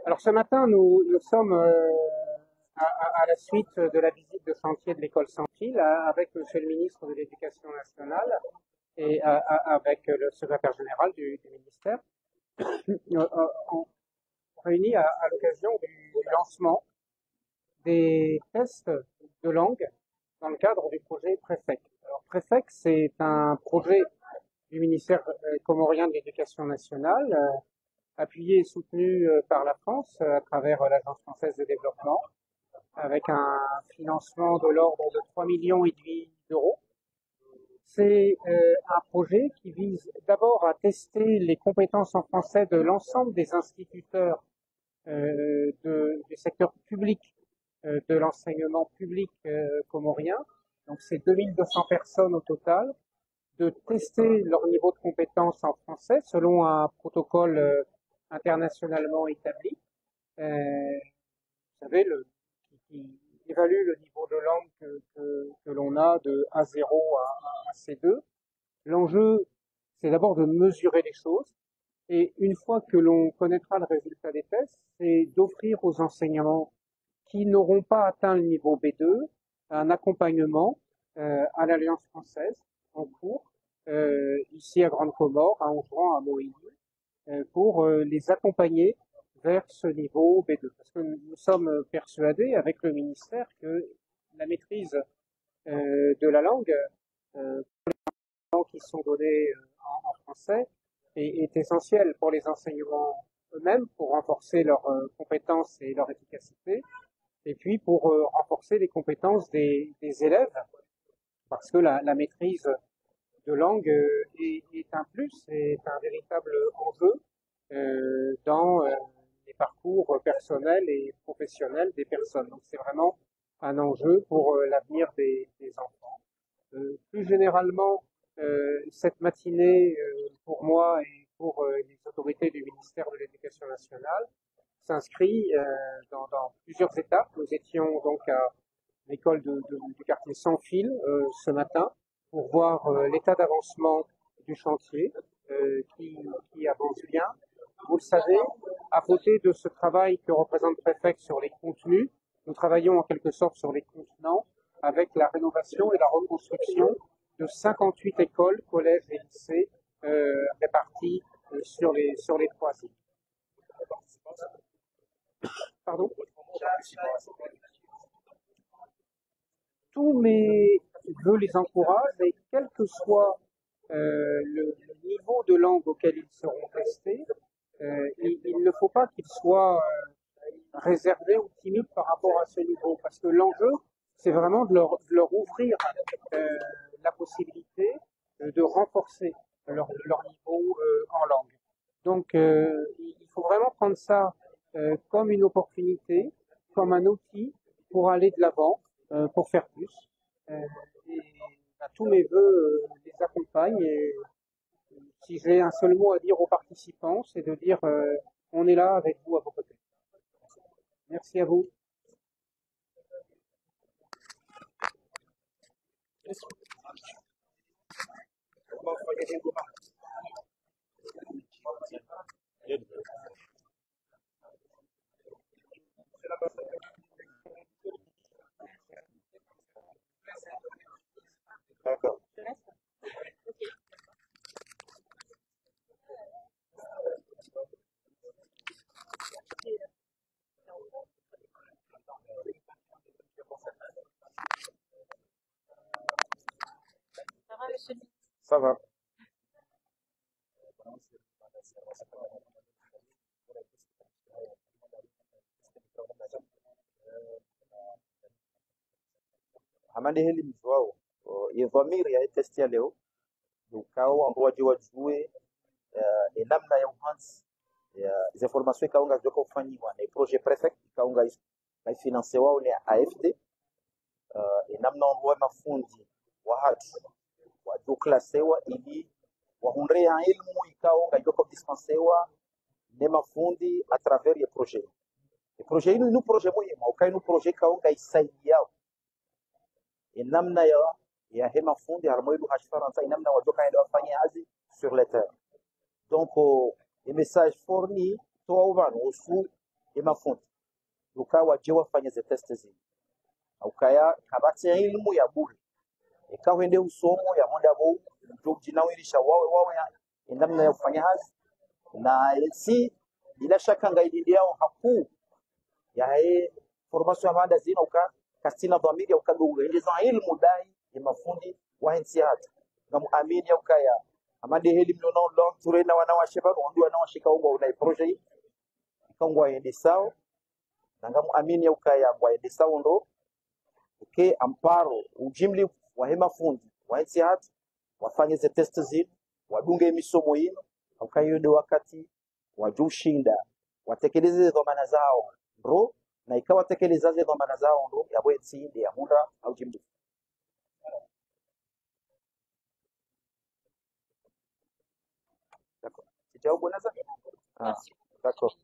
Alors ce matin, nous sommes à la suite de la visite de chantier de l'école sans fil avec Monsieur le ministre de l'Éducation nationale et avec le secrétaire général du ministère, on réunis à l'occasion du lancement des tests de langue dans le cadre du projet Préfect. Alors Préfect, c'est un projet du ministère comorien de l'Éducation nationale, appuyé et soutenu par la France à travers l'Agence française de développement, avec un financement de l'ordre de 3,5 millions d'euros. C'est un projet qui vise d'abord à tester les compétences en français de l'ensemble des instituteurs du secteur public de l'enseignement public comorien. Donc c'est 2200 personnes au total, de tester leur niveau de compétence en français selon un protocole internationalement établi. Vous savez, qui évalue le niveau de langue que l'on a de A0 à C2. L'enjeu, c'est d'abord de mesurer les choses. Et une fois que l'on connaîtra le résultat des tests, c'est d'offrir aux enseignants qui n'auront pas atteint le niveau B2 un accompagnement à l'Alliance française en cours, ici à Grande Comore, à Anjouan, à Moïse, pour les accompagner vers ce niveau B2. Parce que nous sommes persuadés avec le ministère que la maîtrise de la langue qui sont donnés en français est essentielle pour les enseignements eux-mêmes, pour renforcer leurs compétences et leur efficacité, et puis pour renforcer les compétences des élèves, parce que la maîtrise de langue est un plus, est un véritable enjeu dans les parcours personnels et professionnels des personnes. Donc c'est vraiment un enjeu pour l'avenir des enfants. Plus généralement, cette matinée, pour moi et pour les autorités du ministère de l'Éducation nationale, s'inscrit dans plusieurs étapes. Nous étions donc à l'école du quartier Sans Fil ce matin pour voir l'état d'avancement du chantier qui avance bien. Vous le savez, à côté de ce travail que représente Préfect sur les contenus, nous travaillons en quelque sorte sur les contenants avec la rénovation et la reconstruction de 58 écoles, collèges et lycées répartis sur les 3 îles. Pardon? Tous mes vœux les encouragent et quel que soit le niveau de langue auquel ils seront testés, il ne faut pas qu'ils soient réservés ou timides par rapport à ce niveau, parce que l'enjeu, c'est vraiment de leur ouvrir la possibilité de renforcer leur niveau en langue. Donc, il faut vraiment prendre ça comme une opportunité, comme un outil pour aller de l'avant, pour faire plus. Et tous mes voeux les accompagnent. Et si j'ai un seul mot à dire aux participants, c'est de dire on est là avec vous à vos côtés. Merci à vous. D'accord. Ça va, monsieur le ministre? Ça va. Amande elimu wao yevamiri yaitestia leo ukao ambao waje wajue namna ya uhansi ya information ikaunga joka ufanyiwa na projet prefect ikaunga ifinance wao ni AFD namna wa mafundi wa hati wajua klasewa ili wahundrea elimu ikaunga joka dispensewa ne mafundi a travers ya projet. E projet inu inu projet muhimu ukai inu projet ikaunga isaidia namna ya hema fundi harmoidu hashfaransa namna wajoka enda wafanya kazi sur le terrain. Donc les messages fournis toa uvano usu emafundi ukawa je wafanye ze test zini ukaya kabati ya elimu ya bure ikawende usomo ya muda huu ndio jinawirisha wawe namna ya kufanya hazi na si bila shaka ngaidi yao haku ya formation ya mada zina kastina dhamiri ukadunga ile za elimu dai ya mafundi wa hinsiat ngamuamini ukaya amade elimu no long turena wanawasheba ndio wanawashika ungo una project kangwa yende sao na ngamuamini ukaya ngwa yende sao ndo amparo ujimli wa hema fundi wa hinsiat wafanye ze test zini wadunge misomo yino ukayode wakati wajushinda watekeleze dhamana zao ndo na ikawa tekeleza zile dhamana zao ndo ya bwenzi ya muda au jimdi. D'accord. C'était au bon hasard. Ah, d'accord.